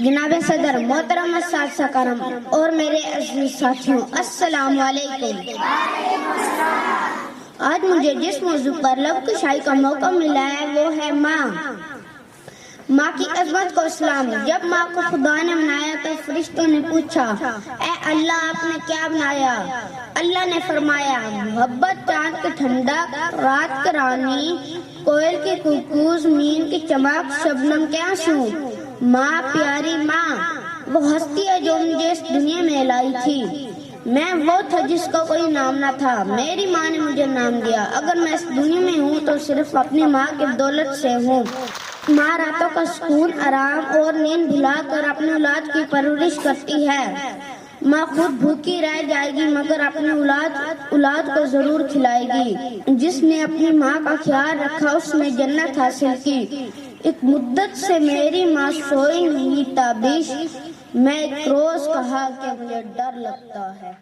جناب صدر، محترم اساتذہ کرام اور میرے عزیز ساتھیوں، السلام علیکم۔ آج مجھے جس موضوع پر لب کشائی کا موقع ملا ہے وہ ہے ماں۔ ماں کی عظمت کو سلام۔ جب ماں کو خدا نے بنایا تو فرشتوں نے پوچھا، اے اللہ آپ نے کیا بنایا؟ اللہ نے فرمایا، محبت چاند کی ٹھنڈک، رات کی رانی، کوئل کی کوکو، زمین کی چمک، شبنم کے آنسو۔ ماں، پیاری ماں، وہ ہستی ہے جو مجھے اس دنیا میں لائی تھی۔ میں وہ تھا جس کو کوئی نام نہ تھا، میری ماں نے مجھے نام دیا۔ اگر میں اس دنیا میں ہوں تو صرف اپنی ماں کی دولت سے ہوں۔ ماں راتوں کا سکون، آرام اور نیند بھلا کر اپنی اولاد کی پرورش کرتی ہے۔ ماں خود بھوکی رہ جائے گی مگر اپنی اولاد کو ضرور کھلائے گی۔ جس نے اپنی ماں کا خیال رکھا اس نے جنت حاصل کی۔ ایک مدت سے میری ماں سوئی نہیں تابش، میں ایک روز کہا کہ مجھے ڈر لگتا ہے۔